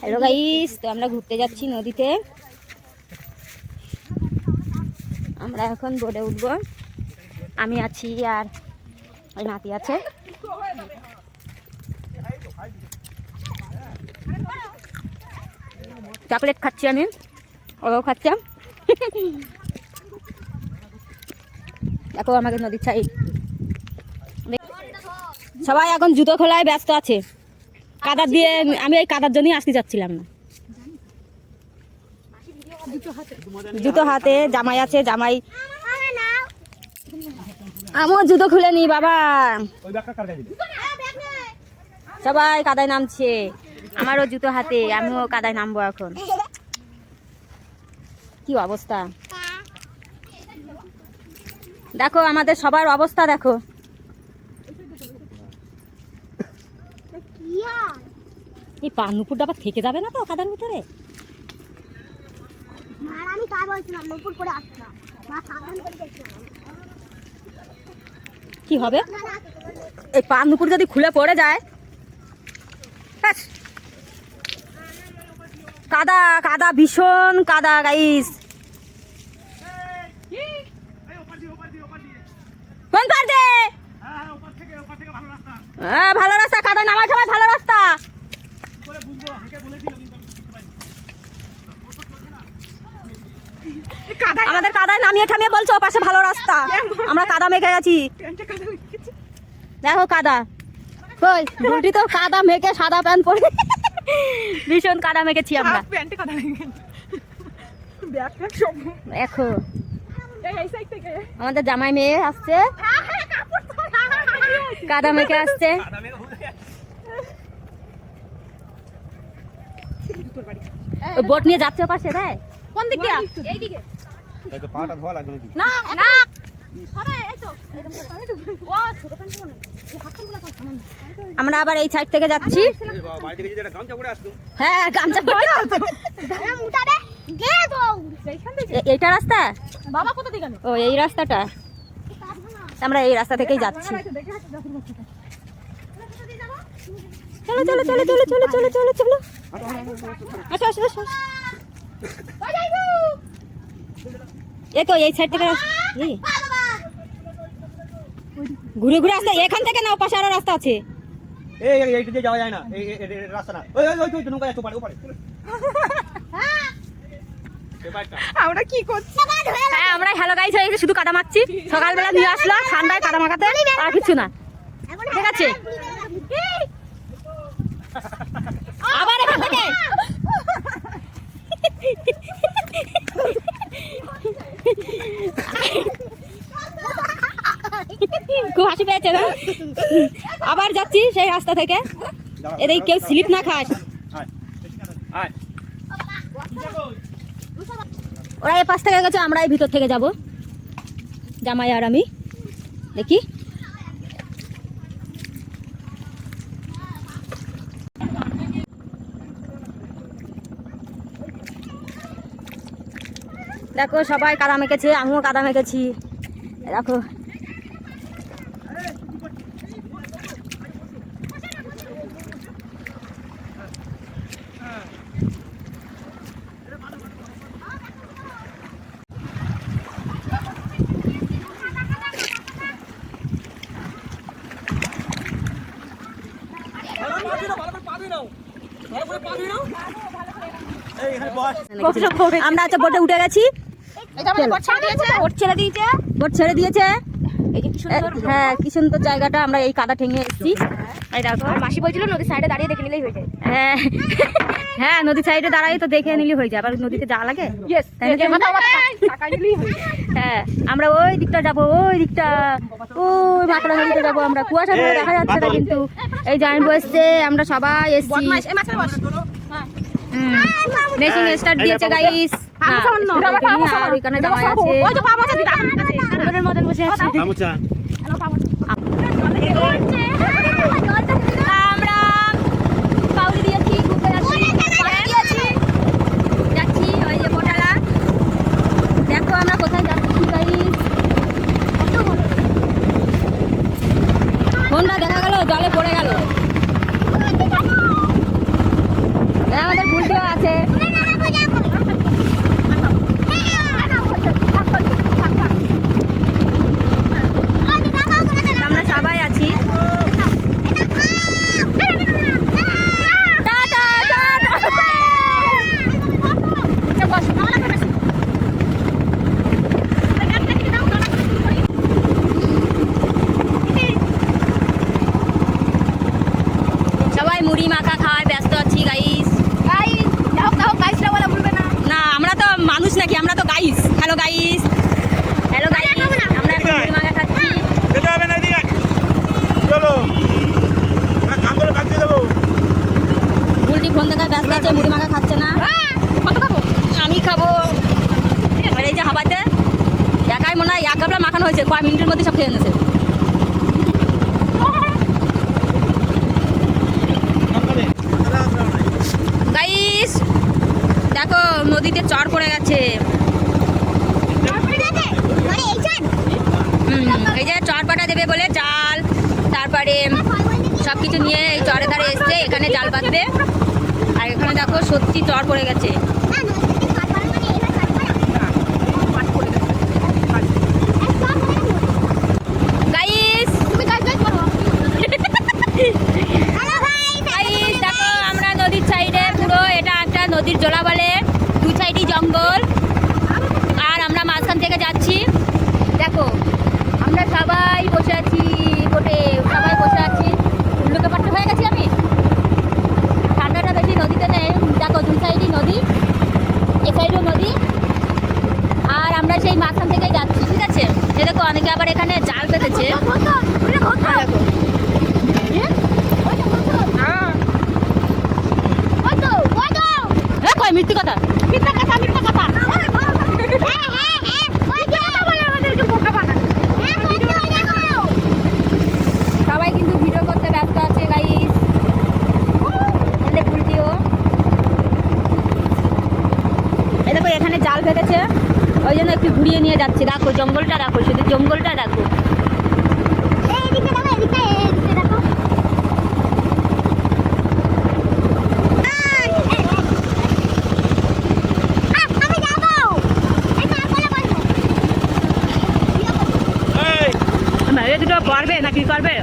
Hello guys, তো আমরা ঘুরতে যাচ্ছি নদীতে। আমরা এখন বোটে উঠবো। আমি আছি আর ওই নাতি আছে। চকলেট খাচ্ছি আমি, ওরাও খাচ্ছে। দেখো আমাকে নদীর সাইড। সবাই এখন জুতো খোলায় ব্যস্ত আছে। কাদা দিয়ে আমি এই কাদার জন্যই আসতে যাচ্ছিলাম না। জুতো হাতে, জামাই আছে, জামাই আমার জুতো খুলে নি বাবা। সবাই কাদায় নামছে, আমারও জুতো হাতে, আমিও কাদায় নামবো এখন। কি অবস্থা দেখো, আমাদের সবার অবস্থা দেখো। এই নুপুর ডাবা থেকে যাবে না তো কাদার ভিতরে? কি হবে এই নুপুর যদি খুলে পড়ে যায়? কাদা কাদা, ভীষণ কাদা গাইস। কোন পারতে? ভালো রাস্তা, কাদা নামার সময় ভালো রাস্তা। আমাদের কাদায় নামিয়ে ঠামিয়ে বলছো পাশে ভালো রাস্তা, আমরা কাদা মেখে গেছি। দেখো কাদা, কই বুলটি তো কাদা মেখে সাদা প্যান্ট পরে ভীষণ কাদা মেখেছি আমরা। দেখো আমাদের জামাই মেয়ে আসছে, কাদা মেখে আসছে। বোট নিয়ে যাচ্ছে পাশে। দেয় কোন দিক দিয়ে? এইদিকে। তো পাটা ধোয়া লাগবে নাকি? না না, আমরা আবার এই সাইড থেকে যাচ্ছি। হ্যাঁ গামছা পরে এইটা রাস্তা বাবা, কোথা থেকে? ও এই রাস্তাটা, আমরা এই রাস্তা থেকেই যাচ্ছি। চলো চলো চলো চলো চলো চলো চলো চলো, আসো আসো আসো। এই তো এই সাইড থেকে ঘুরে ঘুরে আসতে, এখান থেকে না পাশে আরো রাস্তা আছে। এইটা দিয়ে যাওয়া যায় না, এই রাস্তা না। ওই ওই ওই নৌকা যাচ্ছে ওপারে ওপারে। আমরা কি করছি? হ্যাঁ আমরা হ্যালো গাইস হয়ে গেছে, শুধু কাদা মারছি। সকালবেলা নিয়ে আসলো ঠান্ডায় কাদা মাখাতে, আর কিছু না। ঠিক আছে আবার এখান থেকে খুব হাসি পেয়েছে না? আবার যাচ্ছি সেই রাস্তা থেকে, এদিকে কেউ স্লিপ না খাস। ওরা এই পাশ থেকে গেছে, আমরা এই ভিতর থেকে যাব, জামাই আর আমি। দেখি দেখো সবাই কাদা মেখেছে, আমিও কাদা মেখেছি। দেখো আমরা আচ্ছা বোটে উঠে গেছি। বোট ছেড়ে দিয়েছে। হ্যাঁ কি সুন্দর জায়গাটা, আমরা এই কাদা ঠেঙে এসেছি। মাসি বলছিল নদীর সাইডে দাঁড়িয়ে দেখে নিলেই হয়ে যায়। হ্যাঁ হ্যাঁ নদীর সাইডে দাঁড়াই তো দেখে নিলেই হয়ে যায়, আবার নদীতে যাওয়া লাগে। হ্যাঁ আমরা ওই দিকটা যাবো, ওই দিকটা ওই মাকড়া নদীতে যাবো আমরা। কুয়াশা ধরে দেখা যাচ্ছে না, কিন্তু এই জাইন বসছে, আমরা সবাই এসেছি। মেশিং স্টার্ট দিয়েছে গাইস। আর ওইখানে জামাই আছে, মতন বসে আছে। আমরা পাউরি দিয়েছি, ঘুরতে যাচ্ছি ওই যে বোটালা। দেখো আমরা কোথায় যাচ্ছি গাইস। ফোনটা দেখা গেল জলে পড়ে গেল। হ্যালো গাইস, হ্যালো গাইস, আমরা এখন মুড়ি মাখা খাচ্ছি। যেতে হবে না এদিকে, চলো কাম করে কাটতে দেবো। বুলটি ফোন দেখার ব্যস্ত আছে, মুড়ি মাখা খাচ্ছে না। কত খাবো? আমি খাবো। আর এই যে হাবাতে একাই মনে হয় এক কাপড় মাখানো হয়েছে, কয় মিনিটের মধ্যে সব খেয়ে এনেছে। গাইস দেখো নদীতে চর পড়ে গেছে। এই যে চর পাটা দেবে বলে জাল, তারপরে সব কিছু নিয়ে এই চরের ধারে এসছে, এখানে জাল পাতবে। আর এখানে দেখো সত্যি চর পড়ে গেছে। গাইস গাইস দেখো আমরা নদীর সাইডে, পুরো এটা একটা নদীর জোলা বলে, দুই সাইডই জঙ্গল। আর আমরা মাঝখান থেকে যাচ্ছি। দেখো আমরা সবাই বসে আছি বোটে, সবাই বসে আছি। উল্লুকে পাট্টা হয়ে গেছি আমি। ঠান্ডাটা বেশি নদীতে নেই। দেখো দুই সাইডই নদী, এ সাইডও নদী। আর আমরা সেই মাঝখান থেকেই যাচ্ছি, ঠিক আছে। এ দেখো অনেকে আবার এখানে জাল পেতেছে। মিথ্যে কথা, মিথ্যা কথা, মিথ্যা কথা। সবাই কিন্তু ভিডিও করতে ব্যস্ত আছে গাইস। বুলটিও এই দেখো এখানে জাল পেতেছে, ওই জন্য একটু ঘুরিয়ে নিয়ে যাচ্ছে। দেখো জঙ্গলটা দেখো, শুধু জঙ্গলটা দেখো। দুটো পারবে না কি করবে?